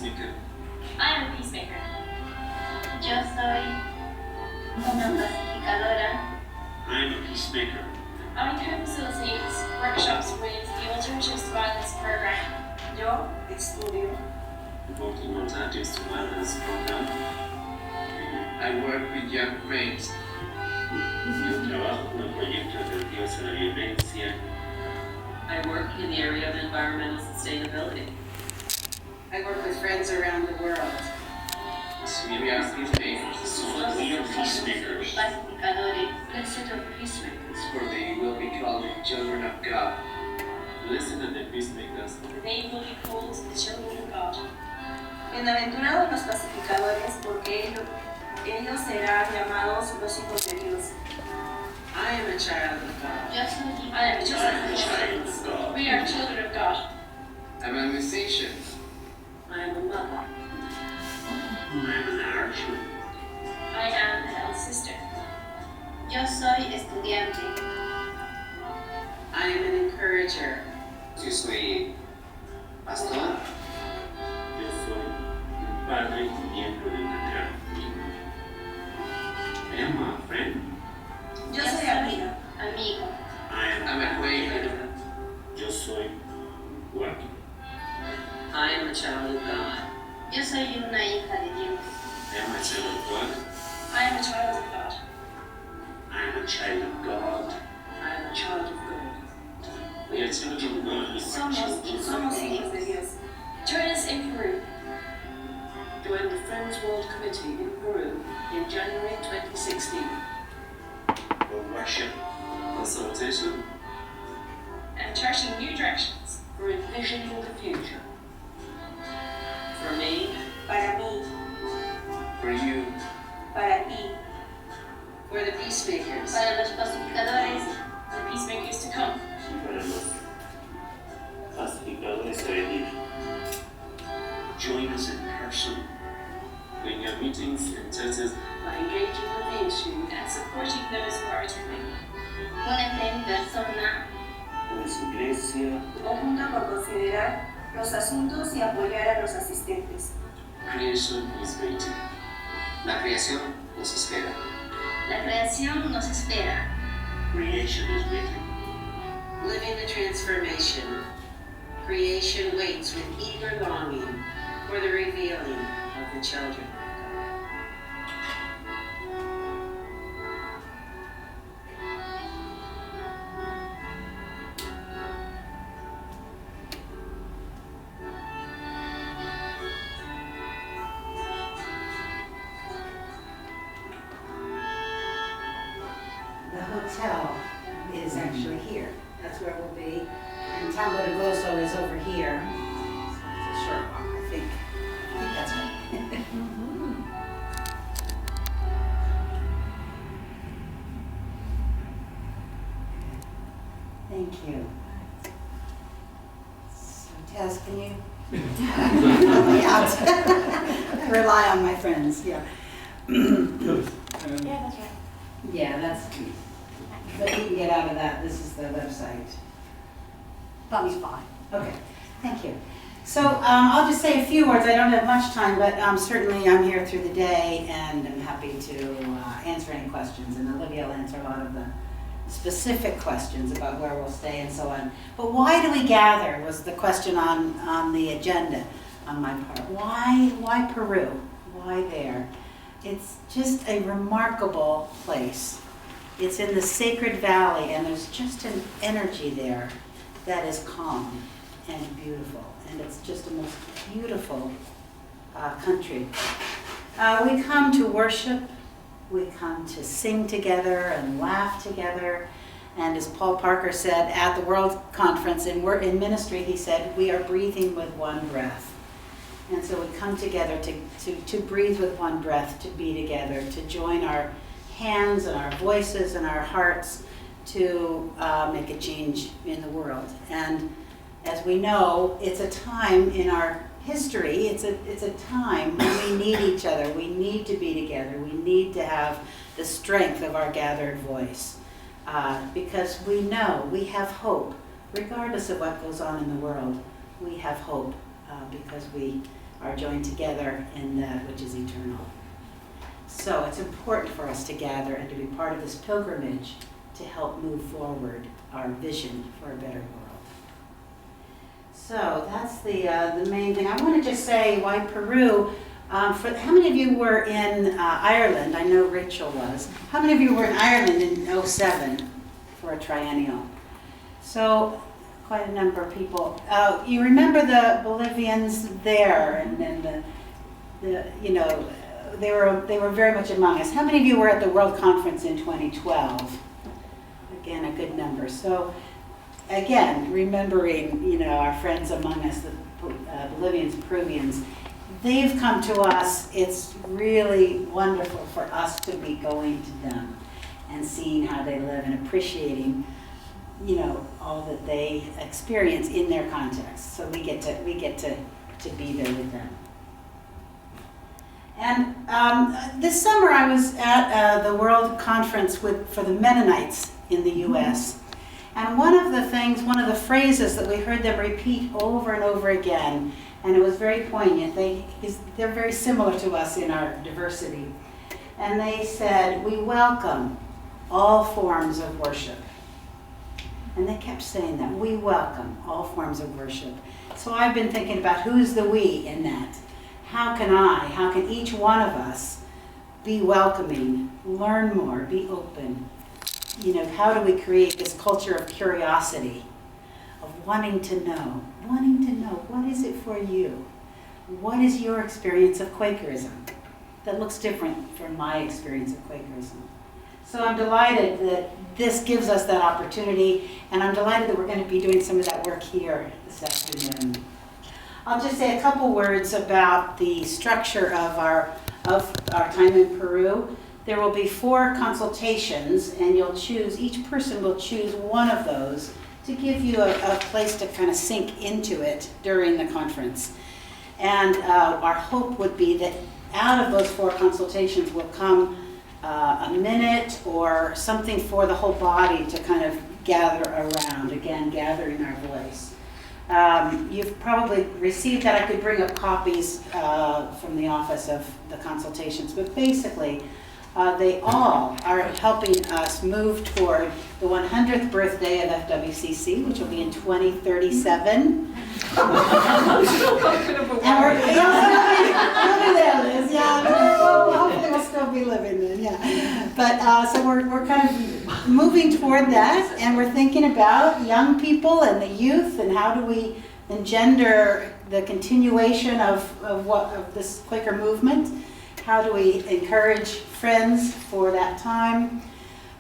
peacemaker. I am a peacemaker. Yo soy una pacificadora. I am a peacemaker. I co-facilitate workshops with the Alternatives to Violence program. Yo estudio. Working on Alternatives to Violence program. I work with young friends. Yo trabajo con el proyecto Alternativos a la Violencia. I work in the area of environmental sustainability. I work with friends around the world. We are peacemakers. We are peacemakers. Pacificadores. Blessed are peacemakers, For they will be called the children of God. Blessed are the peacemakers. They will be called the children of God. Bienaventurados los pacificadores, porque ellos serán llamados los hijos de Dios. I am a child of God. I am a child of God. We are children of God. I'm a musician. I am a mother. I am an archer. I am an elder sister. Yo soy estudiante. I am an encourager. Yo soy pastor. Yo soy un padre y miembro de una gran familia. I am a friend. Yo soy amiga. Amigo. I'm a Quaker. Yo soy guapo. I am a child of God. Yo soy una hija de Dios. I am a child of God. I am a child of God. I am a child of God. I am a child of God. We are children of God. Somos hijos de Dios. Join us in Peru. Joined the Friends World Committee in Peru in January 2016. For worship, consultation, And charting new directions. For envisioning the future. For me, Para mí, For you, para ti, for the peacemakers, para los pacificadores, The peacemakers to come. para los pacificadores a venir. Join us in person in your meetings and churches. by engaging with the issue And supporting those who are attending. únete en persona En su iglesia, o junto por considerar los asuntos y apoyar a los asistentes. creation is waiting. la creación nos espera. La creación nos espera. Creation is waiting. living the transformation. Creation waits with eager longing for the revealing of the children. The hotel is actually here. That's where we'll be. And Tango de Gozo is over here. So it's a short walk, I think. I think that's right. Thank you. So Taz, can you help me out? I rely on my friends, yeah. Yeah, that's right. Yeah, that's, but you can get out of that, this is the website. That's fine. Okay, thank you. So I'll just say a few words, I don't have much time, but certainly I'm here through the day and I'm happy to answer any questions, and Olivia will answer a lot of the specific questions about where we'll stay and so on. But why do we gather was the question on the agenda on my part. Why Peru? Why there? It's just a remarkable place. It's in the Sacred Valley, and there's just an energy there that is calm and beautiful, and it's just a most beautiful country. We come to worship, we come to sing together and laugh together, and as Paul Parker said at the World Conference in ministry, he said, we are breathing with one breath. And so we come together to breathe with one breath, to be together, to join our hands and our voices and our hearts to make a change in the world. And as we know, it's a time in our history, it's a time when we need each other, we need to be together, we need to have the strength of our gathered voice. Because we know we have hope, regardless of what goes on in the world, we have hope because we are joined together in that which is eternal. So it's important for us to gather and to be part of this pilgrimage to help move forward our vision for a better world. So that's the main thing. I want to just say why Peru. For how many of you were in Ireland? I know Rachel was. How many of you were in Ireland in '07 for a triennial? So quite a number of people. You remember the Bolivians there, and then they were very much among us. How many of you were at the World Conference in 2012? Again, a good number. So again, remembering our friends among us, the Bolivians, Peruvians. They've come to us. It's really wonderful for us to be going to them and seeing how they live and appreciating, all that they experience in their context. So we get to be there with them. And this summer I was at the World Conference for the Mennonites in the U.S. And one of the phrases that we heard them repeat over and over again, and it was very poignant. They're very similar to us in our diversity. And they said, "We welcome all forms of worship." And they kept saying that, "We welcome all forms of worship." So I've been thinking about who's the we in that. How can each one of us be welcoming, learn more, be open? How do we create this culture of curiosity, of wanting to know, what is it for you? What is your experience of Quakerism that looks different from my experience of Quakerism? So I'm delighted that this gives us that opportunity, and I'm delighted that we're going to be doing some of that work here this afternoon. I'll just say a couple words about the structure of our time in Peru. There will be 4 consultations, and each person will choose one of those to give you a place to kind of sink into it during the conference. And our hope would be that out of those 4 consultations will come a minute or something for the whole body to kind of gather around, again, gathering our voice. You've probably received that. I could bring up copies from the office of the consultations, but basically they all are helping us move toward the 100th birthday of FWCC, which will be in 2037. I'm still comfortable. And we'll be there, Liz. Yeah, well, hopefully we'll still be living then. Yeah, but so we're kind of moving toward that, and we're thinking about young people and the youth, and how do we engender the continuation of this Quaker movement? How do we encourage friends for that time?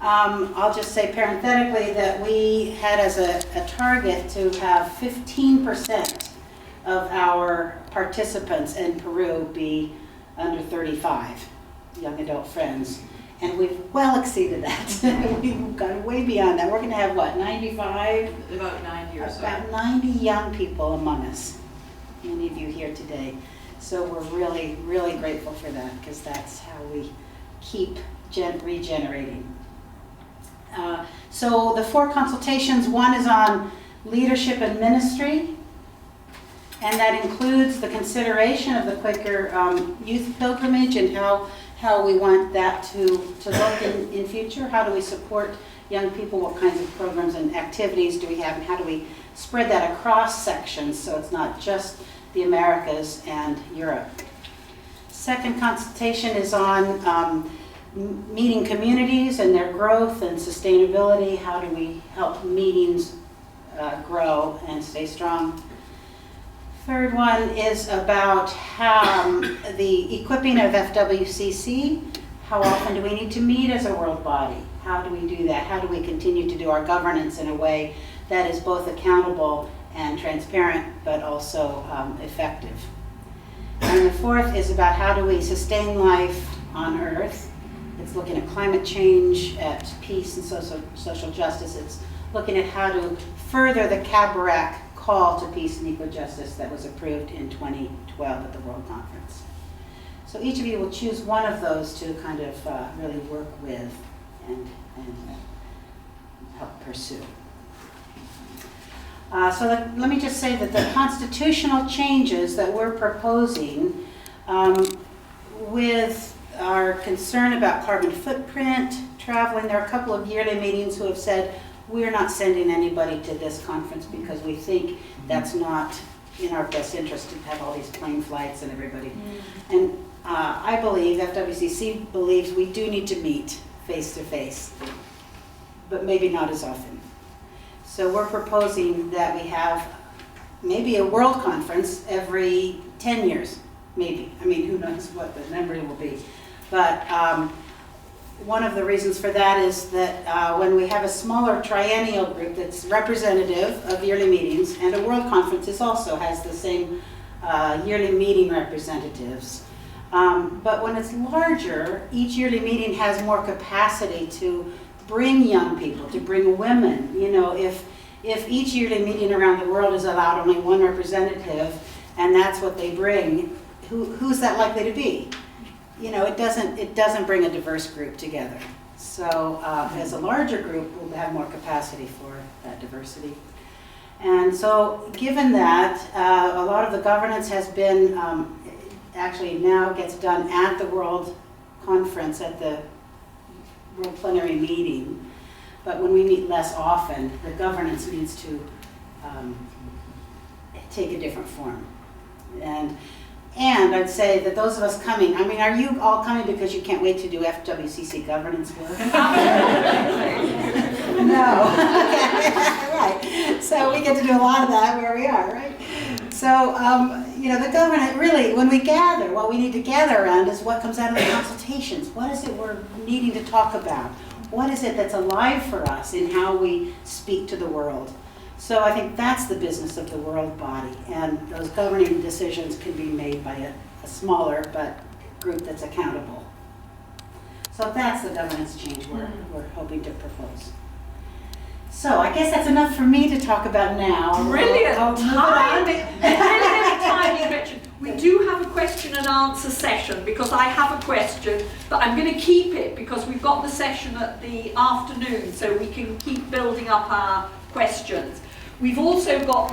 I'll just say parenthetically that we had as a target to have 15% of our participants in Peru be under 35, young adult friends. And we've well exceeded that. We've gone way beyond that. We're going to have, 95? About 90 or so. About 90 young people among us, many of you here today. So we're really, really grateful for that, because that's how we keep regenerating. So the 4 consultations, one is on leadership and ministry, and that includes the consideration of the Quaker youth pilgrimage and how we want that to look in future. How do we support young people? What kinds of programs and activities do we have, and how do we spread that across sections so it's not just the Americas and Europe? Second consultation is on meeting communities and their growth and sustainability. How do we help meetings grow and stay strong? Third one is about how the equipping of FWCC. How often do we need to meet as a world body? How do we do that? How do we continue to do our governance in a way that is both accountable and transparent, but also effective? And the fourth is about how do we sustain life on Earth. It's looking at climate change, at peace and social justice. It's looking at how to further the Cabaret call to peace and equal justice that was approved in 2012 at the World Conference. So each of you will choose one of those to kind of really work with and help pursue. Let me just say that the constitutional changes that we're proposing with our concern about carbon footprint, traveling, there are a couple of yearly meetings who have said, we're not sending anybody to this conference because we think that's not in our best interest to have all these plane flights and everybody. And I believe, FWCC believes we do need to meet face to face, but maybe not as often. So we're proposing that we have maybe a world conference every 10 years, maybe. I mean, who knows what the number will be. But one of the reasons for that is that when we have a smaller triennial group that's representative of yearly meetings, and a world conference also has the same yearly meeting representatives. But when it's larger, each yearly meeting has more capacity to bring young people, to bring women. You know, if each yearly meeting around the world is allowed only one representative, and that's what they bring, who's that likely to be? You know, it doesn't bring a diverse group together. So as a larger group, we'll have more capacity for that diversity. And so given that, a lot of the governance has been, actually now gets done at the World Conference, at the World Plenary Meeting. But when we meet less often, the governance needs to take a different form. And I'd say that those of us coming, I mean, are you all coming because you can't wait to do FWCC governance work? No. Right. So we get to do a lot of that where we are, right? So, you know, the government really, when we gather, what we need to gather around is what comes out of the consultations. What is it we're needing to talk about? What is it that's alive for us in how we speak to the world? So I think that's the business of the world body, and those governing decisions can be made by a smaller but group that's accountable. So that's the governance change we're hoping to propose. So I guess that's enough for me to talk about now. Brilliant timing. Brilliant timing, Gretchen. We do have a question and answer session because I have a question, but I'm going to keep it because we've got the session at the afternoon so we can keep building up our questions. We've also got